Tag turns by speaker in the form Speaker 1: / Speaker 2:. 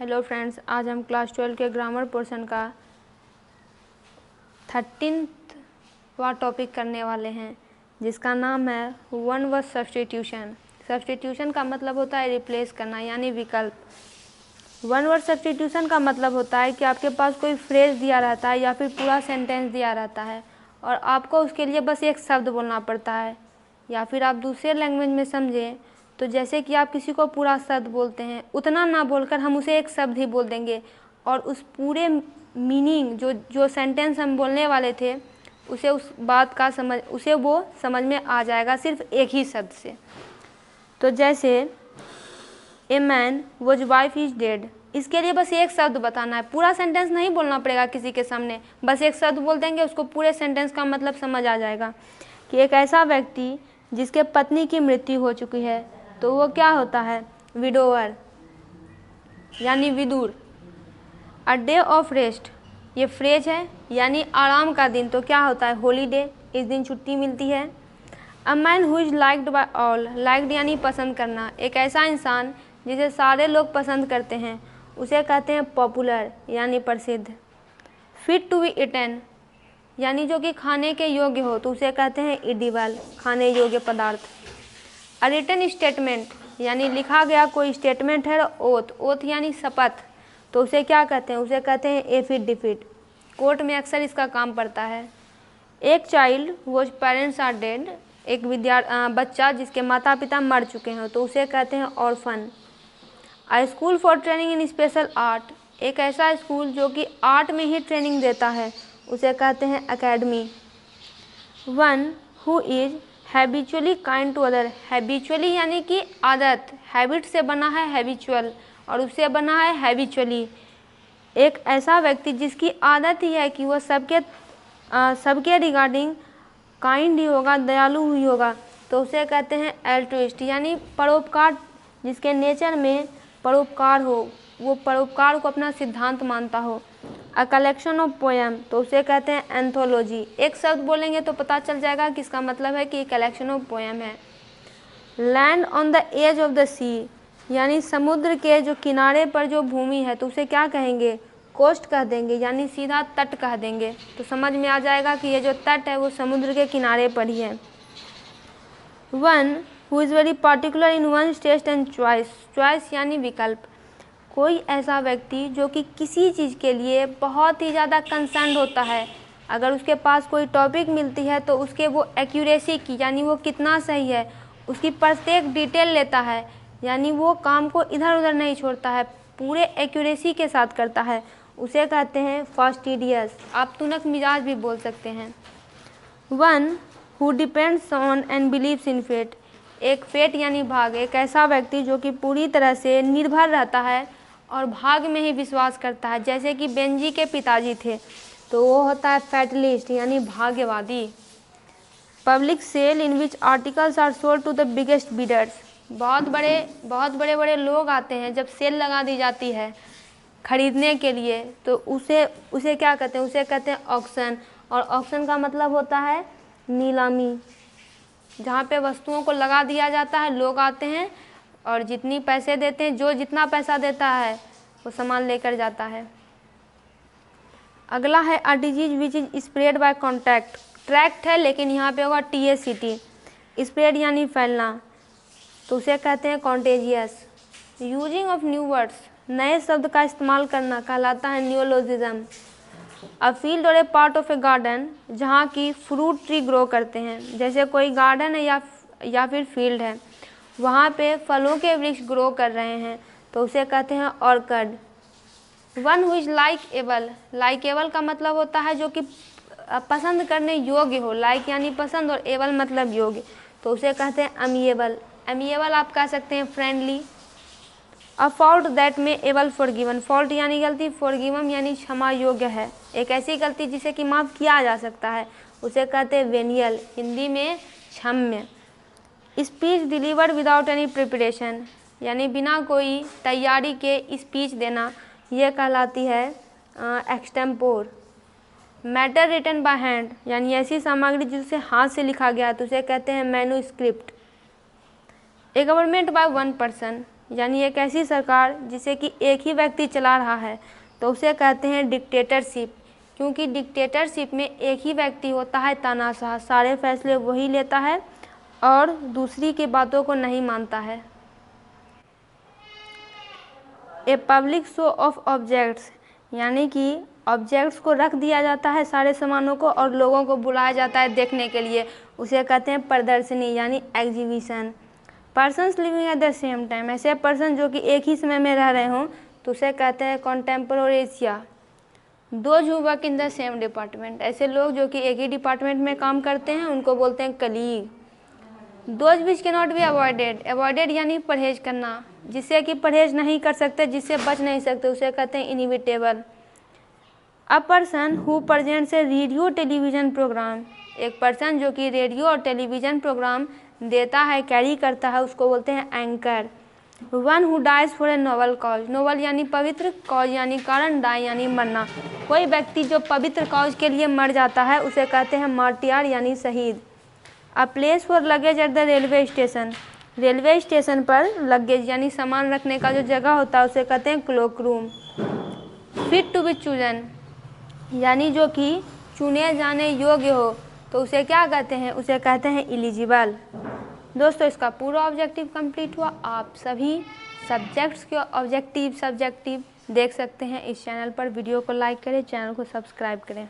Speaker 1: Hello friends, आज हम class 12 के ग्रामर पोर्शन का 13वां टॉपिक करने वाले हैं, जिसका नाम है वन वर्ड सब्स्टिट्यूशन। सब्स्टिट्यूशन का मतलब होता है रिप्लेस करना यानी विकल्प। वन वर्ड सब्स्टिट्यूशन का मतलब होता है कि आपके पास कोई फ्रेज दिया रहता है या फिर पूरा सेंटेंस दिया रहता है और आपको उसके लिए बस एक शब्द बोलना पड़ता है। या फिर आप दूसरे लैंग्वेज में समझें तो जैसे कि आप किसी को पूरा शब्द बोलते हैं, उतना ना बोलकर हम उसे एक शब्द ही बोल देंगे और उस पूरे मीनिंग जो सेंटेंस हम बोलने वाले थे उसे उस बात का उसे वो समझ में आ जाएगा सिर्फ एक ही शब्द से। तो जैसे a man was wife is dead, इसके लिए बस एक शब्द बताना है, पूरा सेंटेंस नहीं बोलना पड़ेगा किसी के सामने, बस एक शब्द बोल देंगे, उसको पूरे सेंटेंस का मतलब समझ आ जाएगा। कि एक ऐसा व्यक्ति जिसके पत्नी की मृत्यु हो चुकी है तो वो क्या होता है, विडोवर यानी विदुर। अ डे ऑफ रेस्ट, ये फ्रेज है यानी आराम का दिन, तो क्या होता है, हॉलीडे, इस दिन छुट्टी मिलती है। A man who is liked by all, liked यानी पसंद करना, एक ऐसा इंसान जिसे सारे लोग पसंद करते हैं उसे कहते हैं पॉपुलर यानी प्रसिद्ध। फिट टू बी इटन यानी जो कि खाने के योग्य हो तो उसे कहते हैं इडिबल, खाने योग्य पदार्थ। अ रिटन स्टेटमेंट यानी लिखा गया कोई स्टेटमेंट है। ओथ, ओथ यानी शपथ, तो उसे क्या कहते हैं, उसे कहते हैं एफिडेविट। कोर्ट में अक्सर इसका काम पड़ता है। एक child whose parents are dead, एक बच्चा जिसके माता पिता मर चुके हैं तो उसे कहते हैं orphan. A school for training in special art, एक ऐसा स्कूल जो कि आर्ट में ही ट्रेनिंग देता है उसे कहते हैं academy. One who is habitually kind to other, habitually यानी कि आदत, हैबिट से बना है हैबिचुअल और उससे बना है हैबिचुअली। एक ऐसा व्यक्ति जिसकी आदत ही है कि वह सबके रिगार्डिंग काइंड ही होगा, दयालु ही होगा, तो उसे कहते हैं एल्ट्रुइस्ट यानी परोपकार, जिसके नेचर में परोपकार हो, वो परोपकार को अपना सिद्धांत मानता हो। अ कलेक्शन ऑफ पोएम, तो उसे कहते हैं एंथोलॉजी। एक शब्द बोलेंगे तो पता चल जाएगा कि इसका मतलब है कि कलेक्शन ऑफ पोएम है। Land on the edge of the sea यानी समुद्र के जो किनारे पर जो भूमि है तो उसे क्या कहेंगे, कोस्ट कह देंगे यानी सीधा तट कह देंगे, तो समझ में आ जाएगा कि ये जो तट है वो समुद्र के किनारे पर ही है। One who is very particular in one taste and choice, choice यानी विकल्प, कोई ऐसा व्यक्ति जो कि किसी चीज़ के लिए बहुत ही ज़्यादा कंसर्न होता है, अगर उसके पास कोई टॉपिक मिलती है तो उसके वो एक्यूरेसी की यानी वो कितना सही है उसकी प्रत्येक डिटेल लेता है, यानी वो काम को इधर उधर नहीं छोड़ता है, पूरे एक्यूरेसी के साथ करता है, उसे कहते हैं फास्टिडियस। आप तुनक मिजाज भी बोल सकते हैं। One who depends on and believes in fate, एक फेट यानी भाग, एक ऐसा व्यक्ति जो कि पूरी तरह से निर्भर रहता है और भाग में ही विश्वास करता है, जैसे कि बेंजी के पिताजी थे, तो वो होता है फैटलिस्ट यानी भाग्यवादी। Public sale in which articles are sold to the biggest bidders, बहुत बड़े लोग आते हैं, जब सेल लगा दी जाती है खरीदने के लिए तो उसे क्या कहते हैं, उसे कहते हैं ऑक्शन। और ऑक्शन का मतलब होता है नीलामी, जहाँ पे वस्तुओं को लगा दिया जाता है, लोग आते हैं और जितनी पैसे देते हैं, जो जितना पैसा देता है वो सामान लेकर जाता है। अगला है a disease which is spread by contact, tract है लेकिन यहाँ पे होगा TACT, स्प्रेड यानी फैलना, तो उसे कहते हैं contagious. Using of new words, नए शब्द का इस्तेमाल करना कहलाता है न्यूलोजिज्म। अ फील्ड और ए पार्ट ऑफ ए गार्डन, जहाँ की फ्रूट ट्री ग्रो करते हैं, जैसे कोई गार्डन है या फिर फील्ड है, वहाँ पे फलों के वृक्ष ग्रो कर रहे हैं तो उसे कहते हैं orchid. One who is likeable, likeable का मतलब होता है जो कि पसंद करने योग्य हो, लाइक यानी पसंद और एबल मतलब योग्य, तो उसे कहते हैं अमिएबल। अमिएबल आप कह सकते हैं फ्रेंडली। अ फॉल्ट दैट में एबल फॉरगिवन, फॉल्ट यानी गलती, फॉरगिवन यानी क्षमा योग्य है, एक ऐसी गलती जिसे कि माफ़ किया जा सकता है, उसे कहते हैं वेनियल, हिंदी में क्षम्य। Speech delivered without any preparation, यानी बिना कोई तैयारी के स्पीच देना, यह कहलाती है extempore. Matter written by hand, यानी ऐसी सामग्री जिसे हाथ से लिखा गया तो उसे कहते हैं manuscript. A government by one person, यानी एक ऐसी सरकार जिसे कि एक ही व्यक्ति चला रहा है तो उसे कहते हैं डिक्टेटरशिप, क्योंकि डिक्टेटरशिप में एक ही व्यक्ति होता है तानाशाह, सारे फैसले वही लेता है और दूसरी की बातों को नहीं मानता है। A public show off objects, यानी कि ऑब्जेक्ट्स को रख दिया जाता है सारे सामानों को और लोगों को बुलाया जाता है देखने के लिए, उसे कहते हैं प्रदर्शनी यानी exhibition. Persons living at the same time, ऐसे पर्सन जो कि एक ही समय में रह रहे हों तो उसे कहते हैं contemporaries. Those who work in the same department, ऐसे लोग जो कि एक ही डिपार्टमेंट में काम करते हैं उनको बोलते हैं colleague. Those which can not be avoided, avoided यानी परहेज करना, जिससे कि परहेज नहीं कर सकते, जिससे बच नहीं सकते, उसे कहते हैं inevitable. A person who presents a radio television program, एक पर्सन जो कि रेडियो और टेलीविज़न प्रोग्राम देता है, कैरी करता है, उसको बोलते हैं anchor. One who dies for a noble cause, noble यानी पवित्र, कॉज यानी कारण, डाई यानी मरना, कोई व्यक्ति जो पवित्र कॉज के लिए मर जाता है उसे कहते हैं मार्टियर यानी शहीद। A place for luggage at the railway station, railway station पर लगेज यानी सामान रखने का जो जगह होता है उसे कहते हैं cloak room. Fit to be chosen, यानी जो कि चुने जाने योग्य हो तो उसे क्या कहते हैं, उसे कहते हैं एलिजिबल। दोस्तों इसका पूरा ऑब्जेक्टिव कंप्लीट हुआ। आप सभी सब्जेक्ट्स के ऑब्जेक्टिव सब्जेक्टिव देख सकते हैं इस चैनल पर। वीडियो को लाइक करें, चैनल को सब्सक्राइब करें।